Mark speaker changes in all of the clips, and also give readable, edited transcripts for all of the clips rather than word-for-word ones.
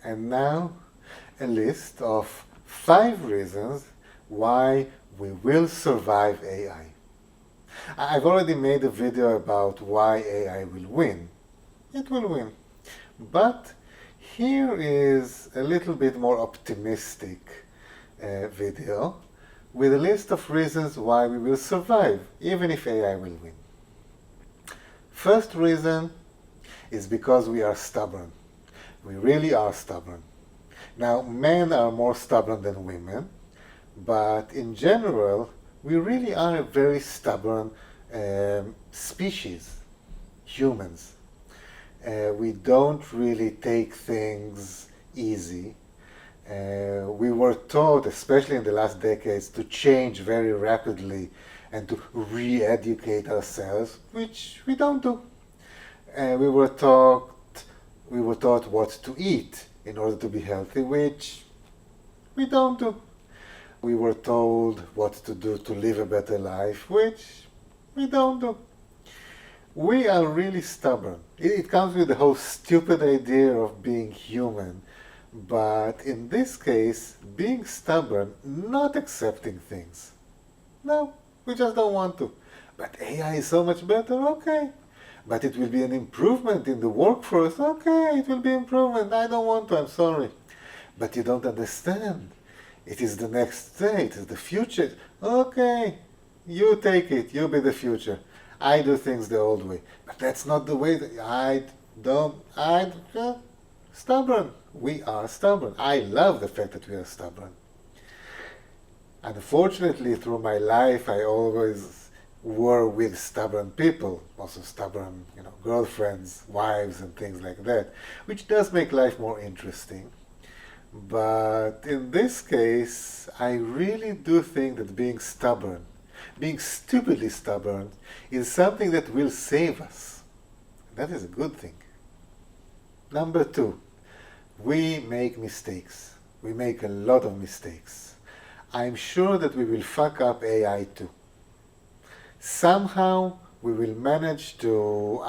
Speaker 1: And now, a list of 5 reasons why we will survive AI. I've already made a video about why AI will win. It will win. But here is a little bit more optimistic video with a list of reasons why we will survive, even if AI will win. First reason is because we are stubborn. We really are stubborn. Now, men are more stubborn than women, but in general, we really are a very stubborn species, humans. We don't really take things easy. We were taught, especially in the last decades, to change very rapidly and to re-educate ourselves, which we don't do. We were taught what to eat in order to be healthy, which we don't do. We were told what to do to live a better life, which we don't do. We are really stubborn. It comes with the whole stupid idea of being human. But in this case, being stubborn, not accepting things. No, we just don't want to. But AI is so much better, okay. But it will be an improvement in the workforce, okay, it will be improvement. I don't want to, I'm sorry. But you don't understand. It is the next day, it is the future. Okay, you take it, you be the future. I do things the old way. But that's not the way that stubborn. We are stubborn. I love the fact that we are stubborn. Unfortunately, through my life, I always were with stubborn people, also stubborn, girlfriends, wives, and things like that, which does make life more interesting. But in this case, I really do think that being stubborn, being stupidly stubborn, is something that will save us. That is a good thing. Number 2, we make mistakes. We make a lot of mistakes. I'm sure that we will fuck up AI too. Somehow we will manage to,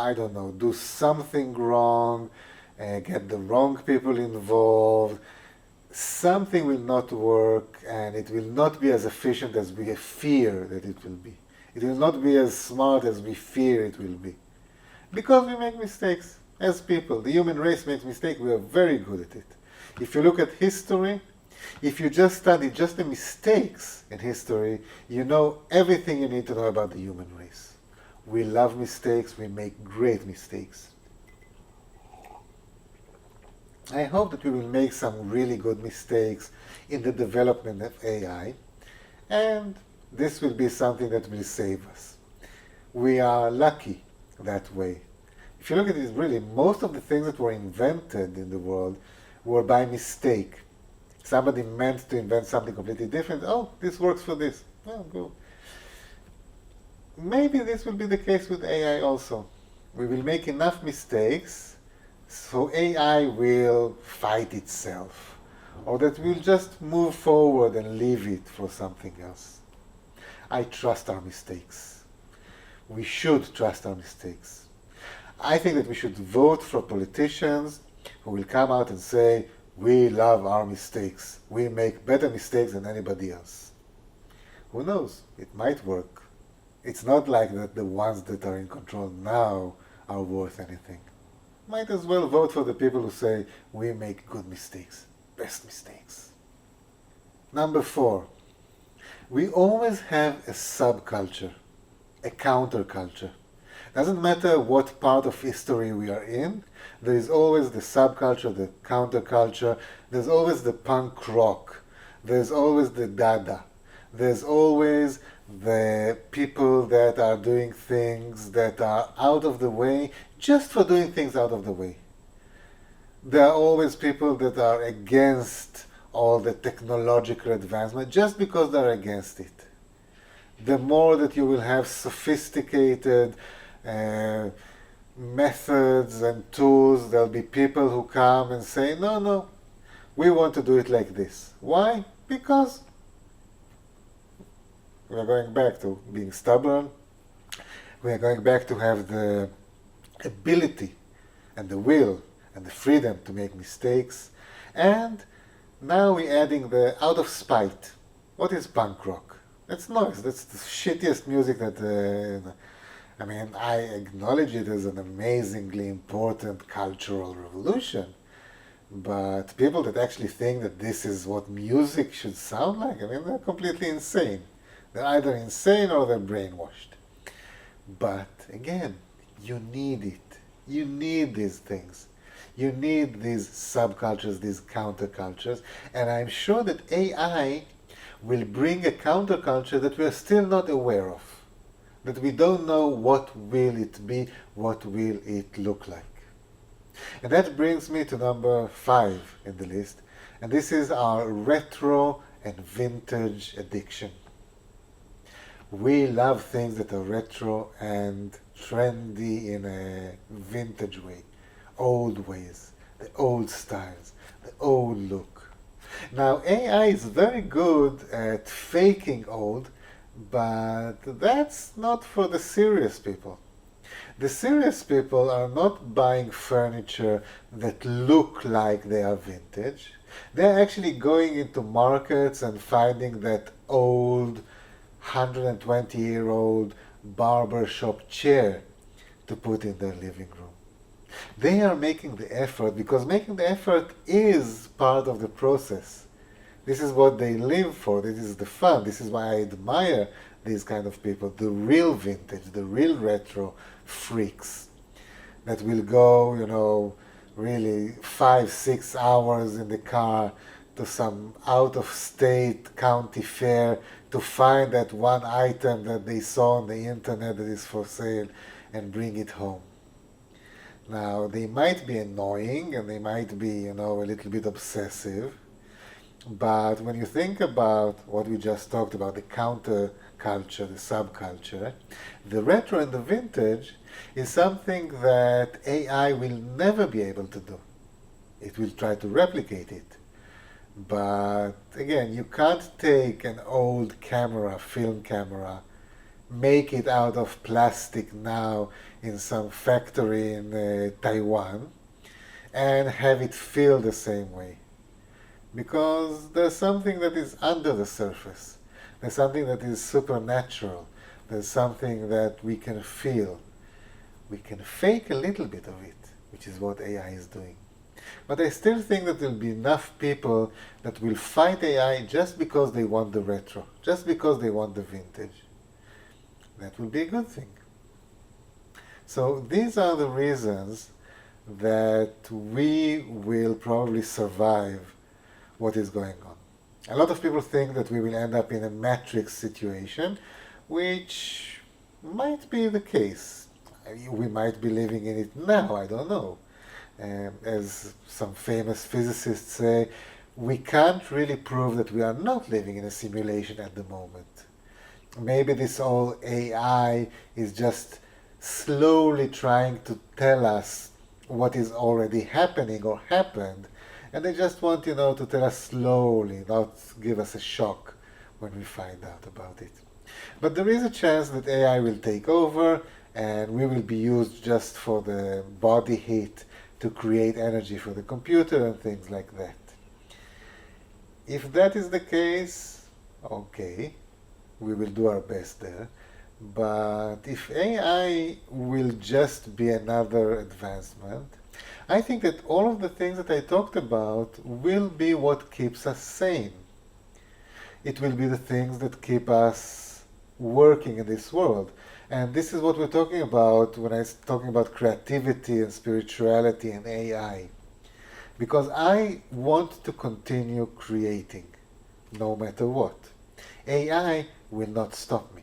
Speaker 1: do something wrong, get the wrong people involved. Something will not work, and it will not be as efficient as we fear that it will be. It will not be as smart as we fear it will be. Because we make mistakes as people. The human race makes mistakes. We are very good at it. If you look at history, if you just study just the mistakes in history, you know everything you need to know about the human race. We love mistakes. We make great mistakes. I hope that we will make some really good mistakes in the development of AI, and this will be something that will save us. We are lucky that way. If you look at it, really, most of the things that were invented in the world were by mistake. Somebody meant to invent something completely different. Oh, this works for this. Oh, go. Maybe this will be the case with AI also. We will make enough mistakes so AI will fight itself, or that we'll just move forward and leave it for something else. I trust our mistakes. We should trust our mistakes. I think that we should vote for politicians who will come out and say, we love our mistakes. We make better mistakes than anybody else. Who knows? It might work. It's not like that the ones that are in control now are worth anything. Might as well vote for the people who say, we make good mistakes, best mistakes. Number 4, we always have a subculture, a counterculture. Doesn't matter what part of history we are in, there is always the subculture, the counterculture, there's always the punk rock, there's always the dada, there's always the people that are doing things that are out of the way just for doing things out of the way. There are always people that are against all the technological advancement just because they're against it. The more that you will have sophisticated methods and tools, there'll be people who come and say, no, we want to do it like this. Why? Because we are going back to being stubborn. We are going back to have the ability and the will and the freedom to make mistakes. And now we're adding the out of spite. What is punk rock? That's noise. That's the shittiest music that, I mean, I acknowledge it as an amazingly important cultural revolution. But people that actually think that this is what music should sound like, I mean, they're completely insane. They're either insane or they're brainwashed. But again, you need it. You need these things. You need these subcultures, these countercultures. And I'm sure that AI will bring a counterculture that we're still not aware of. That we don't know what will it be, what will it look like. And that brings me to number 5 in the list. And this is our retro and vintage addiction. We love things that are retro and trendy in a vintage way. Old ways, the old styles, the old look. Now AI is very good at faking old, but that's not for the serious people. The serious people are not buying furniture that look like they are vintage. They're actually going into markets and finding that old 120-year-old barber shop chair to put in their living room. They are making the effort because making the effort is part of the process. This is what they live for. This is the fun. This is why I admire these kind of people, the real vintage, the real retro freaks that will go, really 5-6 hours in the car to some out-of-state county fair to find that one item that they saw on the internet that is for sale and bring it home. Now, they might be annoying and they might be, a little bit obsessive, but when you think about what we just talked about, the counterculture, the subculture, the retro and the vintage is something that AI will never be able to do. It will try to replicate it. But again, you can't take an old camera, film camera, make it out of plastic now in some factory in Taiwan and have it feel the same way. Because there's something that is under the surface. There's something that is supernatural. There's something that we can feel. We can fake a little bit of it, which is what AI is doing. But I still think that there will be enough people that will fight AI just because they want the retro, just because they want the vintage. That will be a good thing. So these are the reasons that we will probably survive what is going on. A lot of people think that we will end up in a matrix situation, which might be the case. We might be living in it now, I don't know. As some famous physicists say, we can't really prove that we are not living in a simulation at the moment. Maybe this whole AI is just slowly trying to tell us what is already happening or happened, and they just want, to tell us slowly, not give us a shock when we find out about it. But there is a chance that AI will take over and we will be used just for the body heat to create energy for the computer and things like that. If that is the case, okay, we will do our best there. But if AI will just be another advancement, I think that all of the things that I talked about will be what keeps us sane. It will be the things that keep us working in this world. And this is what we're talking about when I'm talking about creativity and spirituality and AI. Because I want to continue creating, no matter what. AI will not stop me.